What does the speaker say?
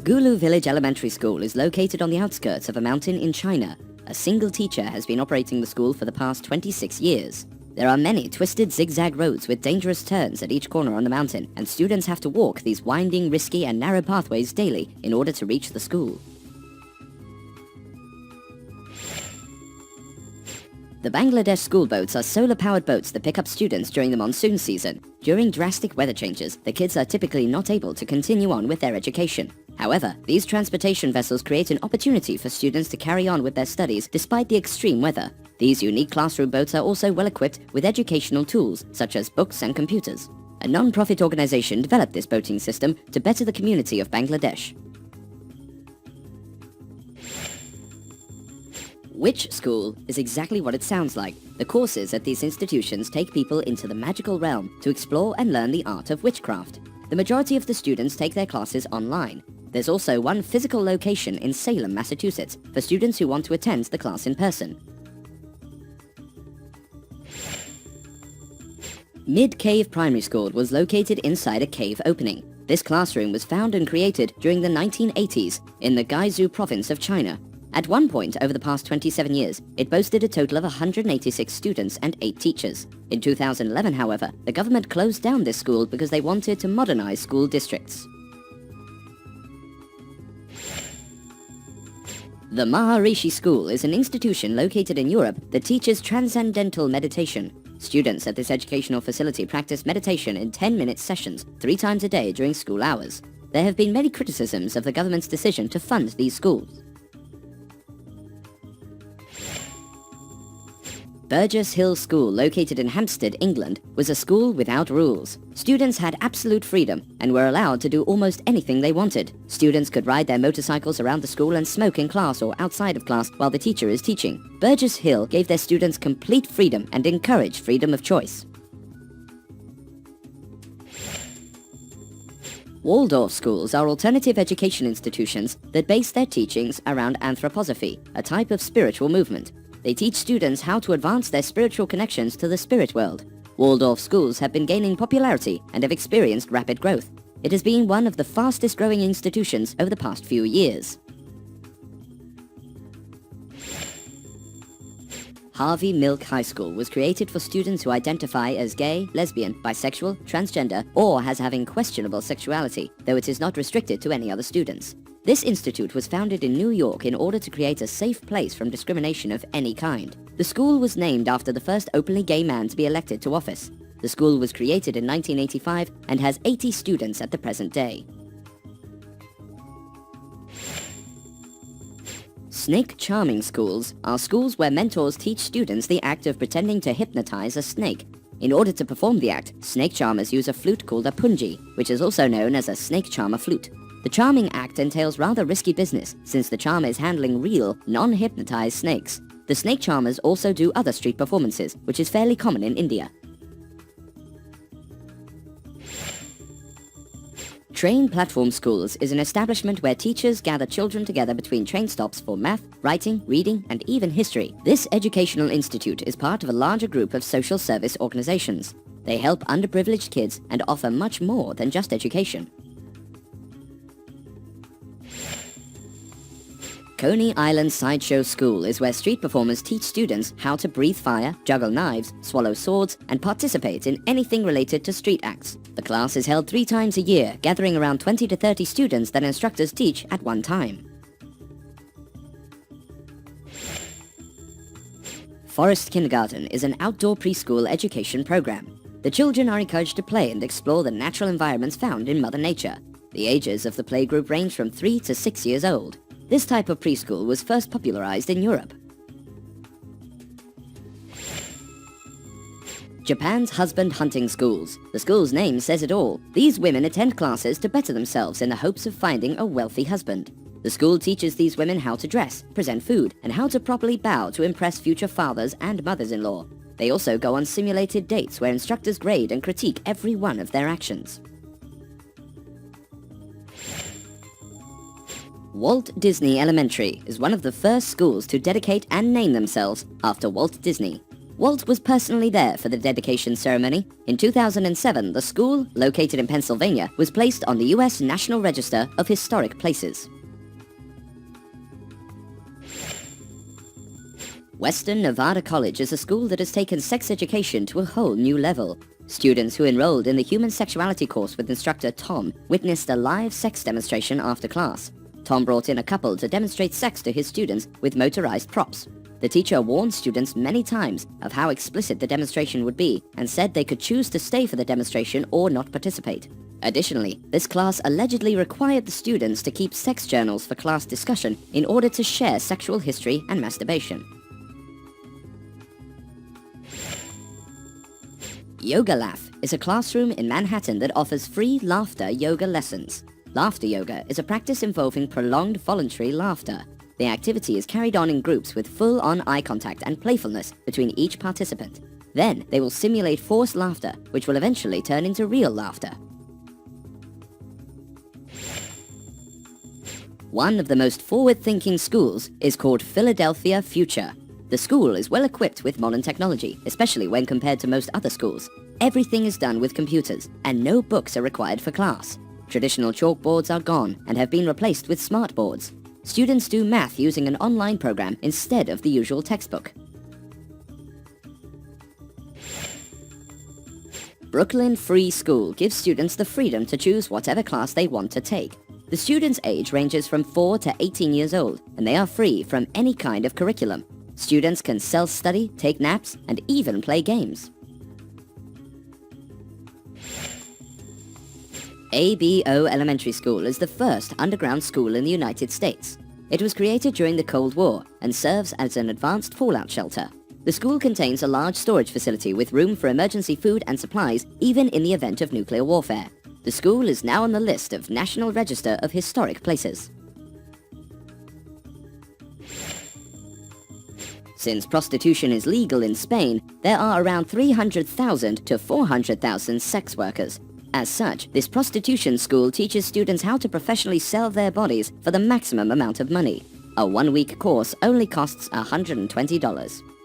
Gulu Village Elementary School is located on the outskirts of a mountain in China. A single teacher has been operating the school for the past 26 years. There are many twisted zigzag roads with dangerous turns at each corner on the mountain, and students have to walk these winding, risky and narrow pathways daily in order to reach the school. The Bangladesh school boats are solar-powered boats that pick up students during the monsoon season. During drastic weather changes, the kids are typically not able to continue on with their education. However, these transportation vessels create an opportunity for students to carry on with their studies despite the extreme weather. These unique classroom boats are also well equipped with educational tools, such as books and computers. A non-profit organization developed this boating system to better the community of Bangladesh. Witch School is exactly what it sounds like. The courses at these institutions take people into the magical realm to explore and learn the art of witchcraft. The majority of the students take their classes online. There's also one physical location in Salem, Massachusetts, for students who want to attend the class in person. Mid-Cave Primary School was located inside a cave opening. This classroom was found and created during the 1980s in the Guizhou province of China. At one point over the past 27 years, it boasted a total of 186 students and 8 teachers. In 2011, however, the government closed down this school because they wanted to modernize school districts. The Maharishi School is an institution located in Europe that teaches transcendental meditation. Students at this educational facility practice meditation in 10-minute sessions 3 times a day during school hours. There have been many criticisms of the government's decision to fund these schools. Burgess Hill School, located in Hampstead, England, was a school without rules. Students had absolute freedom and were allowed to do almost anything they wanted. Students could ride their motorcycles around the school and smoke in class or outside of class while the teacher is teaching. Burgess Hill gave their students complete freedom and encouraged freedom of choice. Waldorf schools are alternative education institutions that base their teachings around anthroposophy, a type of spiritual movement. They teach students how to advance their spiritual connections to the spirit world. Waldorf schools have been gaining popularity and have experienced rapid growth. It has been one of the fastest growing institutions over the past few years. Harvey Milk High School was created for students who identify as gay, lesbian, bisexual, transgender, or as having questionable sexuality, though it is not restricted to any other students. This institute was founded in New York in order to create a safe place from discrimination of any kind. The school was named after the first openly gay man to be elected to office. The school was created in 1985 and has 80 students at the present day. Snake charming schools are schools where mentors teach students the act of pretending to hypnotize a snake. In order to perform the act, snake charmers use a flute called a punji, which is also known as a snake charmer flute. The charming act entails rather risky business, since the charmer is handling real, non-hypnotized snakes. The snake charmers also do other street performances, which is fairly common in India. Train Platform Schools is an establishment where teachers gather children together between train stops for math, writing, reading, and even history. This educational institute is part of a larger group of social service organizations. They help underprivileged kids and offer much more than just education. Coney Island Sideshow School is where street performers teach students how to breathe fire, juggle knives, swallow swords, and participate in anything related to street acts. The class is held 3 times a year, gathering around 20 to 30 students that instructors teach at one time. Forest Kindergarten is an outdoor preschool education program. The children are encouraged to play and explore the natural environments found in Mother Nature. The ages of the playgroup range from 3 to 6 years old. This type of preschool was first popularized in Europe. Japan's husband hunting schools. The school's name says it all. These women attend classes to better themselves in the hopes of finding a wealthy husband. The school teaches these women how to dress, present food, and how to properly bow to impress future fathers and mothers-in-law. They also go on simulated dates where instructors grade and critique every one of their actions. Walt Disney Elementary is one of the first schools to dedicate and name themselves after Walt Disney. Walt was personally there for the dedication ceremony. In 2007, the school, located in Pennsylvania, was placed on the U.S. National Register of Historic Places. Western Nevada College is a school that has taken sex education to a whole new level. Students who enrolled in the Human Sexuality course with instructor Tom witnessed a live sex demonstration after class. Tom brought in a couple to demonstrate sex to his students with motorized props. The teacher warned students many times of how explicit the demonstration would be and said they could choose to stay for the demonstration or not participate. Additionally, this class allegedly required the students to keep sex journals for class discussion in order to share sexual history and masturbation. Yoga Laugh is a classroom in Manhattan that offers free laughter yoga lessons. Laughter yoga is a practice involving prolonged voluntary laughter. The activity is carried on in groups with full-on eye contact and playfulness between each participant. Then they will simulate forced laughter, which will eventually turn into real laughter. One of the most forward-thinking schools is called Philadelphia Future. The school is well equipped with modern technology, especially when compared to most other schools. Everything is done with computers, and no books are required for class. Traditional chalkboards are gone and have been replaced with smart boards. Students do math using an online program instead of the usual textbook. Brooklyn Free School gives students the freedom to choose whatever class they want to take. The students' age ranges from 4 to 18 years old, and they are free from any kind of curriculum. Students can self-study, take naps, and even play games. ABO Elementary School is the first underground school in the United States. It was created during the Cold War and serves as an advanced fallout shelter. The school contains a large storage facility with room for emergency food and supplies, even in the event of nuclear warfare. The school is now on the list of National Register of Historic Places. Since prostitution is legal in Spain, there are around 300,000 to 400,000 sex workers. As such, this prostitution school teaches students how to professionally sell their bodies for the maximum amount of money. A one-week course only costs $120.